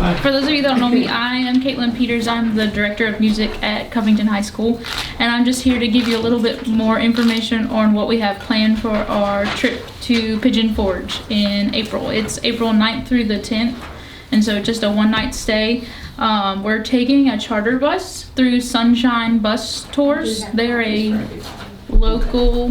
For those of you that don't know me, I am Kaitlin Peters. I'm the director of music at Covington High School, and I'm just here to give you a little bit more information on what we have planned for our trip to Pigeon Forge in April. It's April 9th through the 10th, and so just a one-night stay. We're taking a charter bus through Sunshine Bus Tours. They're a local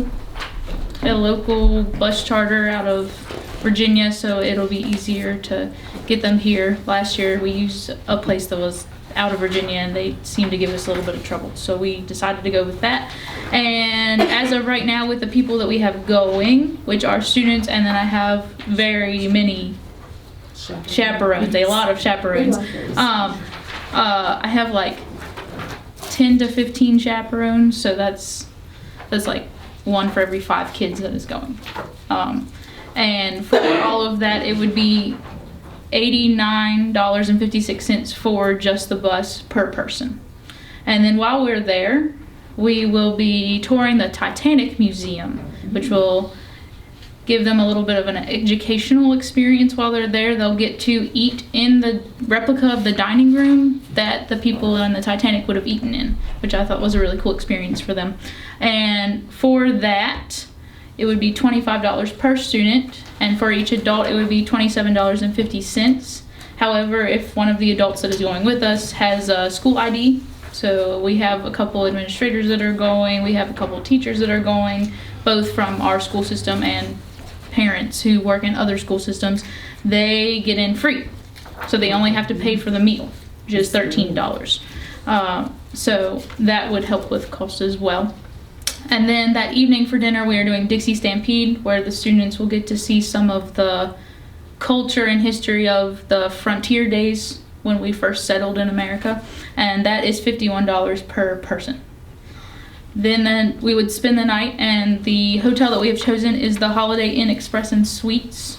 bus charter out of Virginia, so it'll be easier to get them here. Last year we used a place that was out of Virginia and they seemed to give us a little bit of trouble, so we decided to go with that. And as of right now, with the people that we have going, which are students, and then I have very many chaperones, a lot of chaperones. I have like 10 to 15 chaperones, so that's like one for every 5 kids that is going. And for all of that, it would be $89.56 for just the bus per person. And then while we're there, we will be touring the Titanic Museum, which will give them a little bit of an educational experience while they're there. They'll get to eat in the replica of the dining room that the people on the Titanic would have eaten in, which I thought was a really cool experience for them. And for that, it would be $25 per student, and for each adult it would be $27.50. However, if one of the adults that is going with us has a school ID, so we have a couple administrators that are going, we have a couple teachers that are going, both from our school system and parents who work in other school systems, they get in free. So they only have to pay for the meal, which is $13. So that would help with cost as well. And then that evening for dinner, we are doing Dixie Stampede, where the students will get to see some of the culture and history of the frontier days when we first settled in America, and that is $51 per person. Then we would spend the night, and the hotel that we have chosen is the Holiday Inn Express and Suites,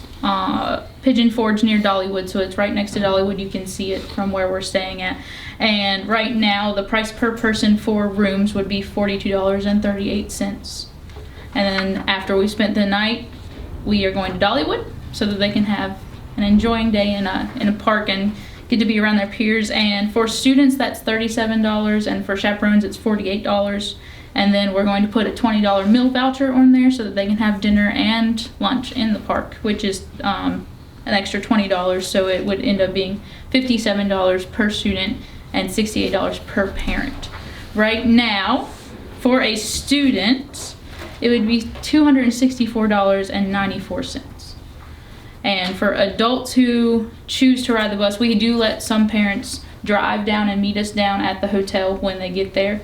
Pigeon Forge near Dollywood, so it's right next to Dollywood. You can see it from where we're staying at. And right now the price per person for rooms would be $42.38. And then after we spent the night, we are going to Dollywood so that they can have an enjoying day in a park and get to be around their peers. And for students, that's $37, and for chaperones, it's $48. And then we're going to put a $20 meal voucher on there so that they can have dinner and lunch in the park, which is an extra $20, so it would end up being $57 per student and $68 per parent. Right now, for a student, it would be $264.94. And for adults who choose to ride the bus, we do let some parents drive down and meet us down at the hotel when they get there,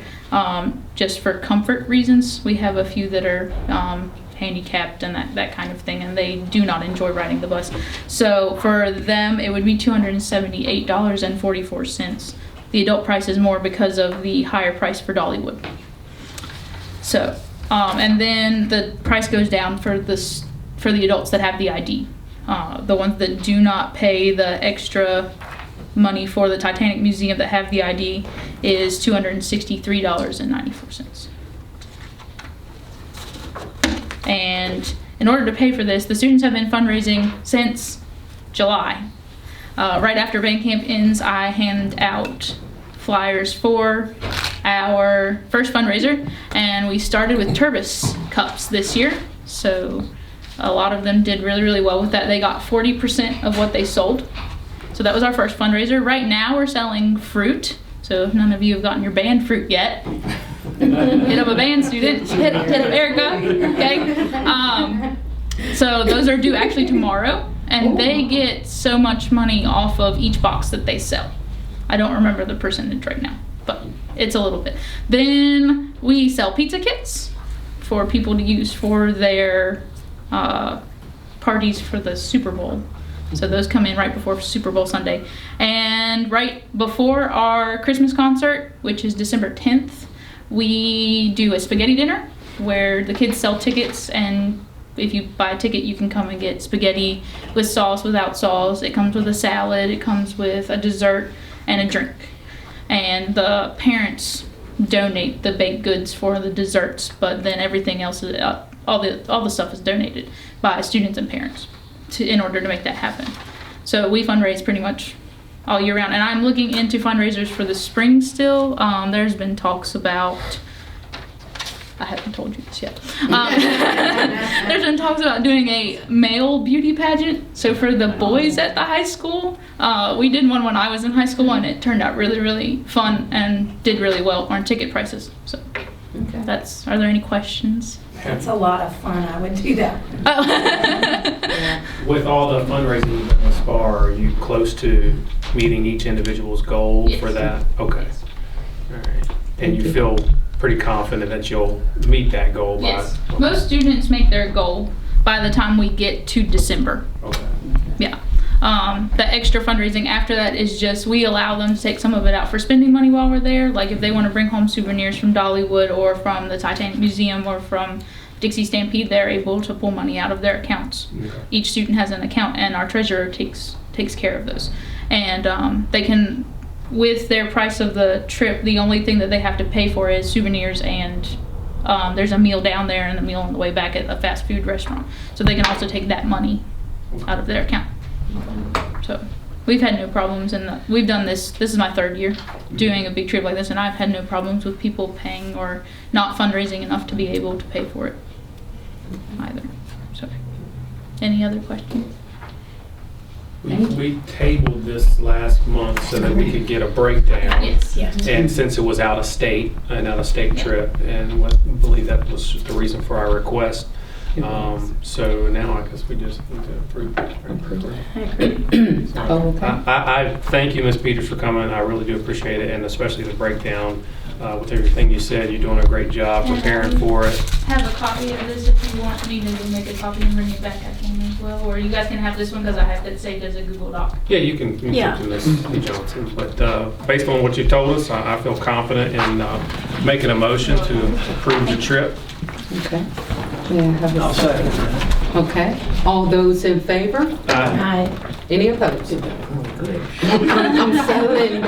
just for comfort reasons. We have a few that are handicapped and that kind of thing, and they do not enjoy riding the bus. So for them, it would be $278.44. The adult price is more because of the higher price for Dollywood. So, and then the price goes down for the adults that have the ID. The ones that do not pay the extra money for the Titanic Museum that have the ID is $263.94. And in order to pay for this, the students have been fundraising since July. Right after band camp ends, I hand out flyers for our first fundraiser, and we started with Turbis cups this year. So a lot of them did really, really well with that. They got 40% of what they sold. So that was our first fundraiser. Right now we're selling fruit. So if none of you have gotten your band fruit yet, hit up a band student, hit up Erica, okay? So those are due actually tomorrow, and they get so much money off of each box that they sell. I don't remember the percentage right now, but it's a little bit. Then we sell pizza kits for people to use for their parties for the Super Bowl. So those come in right before Super Bowl Sunday. And right before our Christmas concert, which is December 10th, we do a spaghetti dinner where the kids sell tickets, and if you buy a ticket, you can come and get spaghetti with sauce, without sauce. It comes with a salad, it comes with a dessert and a drink. And the parents donate the baked goods for the desserts, but then everything else, all the stuff is donated by students and parents in order to make that happen. So we fundraise pretty much all year round. And I'm looking into fundraisers for the spring still. There's been talks about, I haven't told you this yet. There's been talks about doing a male beauty pageant. So for the boys at the high school, we did one when I was in high school, and it turned out really, really fun and did really well on ticket prices. So are there any questions? That's a lot of fun. I would do that. With all the fundraising you've done thus far, are you close to meeting each individual's goal for that? Okay. All right. And you feel pretty confident that you'll meet that goal by? Yes. Most students make their goal by the time we get to December. Okay. Yeah. The extra fundraising after that is just, we allow them to take some of it out for spending money while we're there. Like if they want to bring home souvenirs from Dollywood or from the Titanic Museum or from Dixie Stampede, they're able to pull money out of their accounts. Okay. Each student has an account, and our treasurer takes care of those. And they can, with their price of the trip, the only thing that they have to pay for is souvenirs, and there's a meal down there and a meal on the way back at a fast food restaurant. So they can also take that money out of their account. So we've had no problems, and we've done this is my 3rd year doing a big trip like this, and I've had no problems with people paying or not fundraising enough to be able to pay for it either. So any other questions? We tabled this last month so that we could get a breakdown. Yes. And since it was out of state, an out-of-state trip, and I believe that was the reason for our request. So now I guess we just need to approve it. I thank you, Ms. Peters, for coming. I really do appreciate it, and especially the breakdown with everything you said. You're doing a great job preparing for it. Have a copy of this if you want me to make a copy and bring it back. I can as well, or you guys can have this one because I have it saved as a Google Doc. Yeah, you can keep to Ms. Johnson. But based on what you told us, I feel confident in making a motion to approve the trip. Okay. May I have a second? Okay. All those in favor? Aye. Any opposed? I'm so in.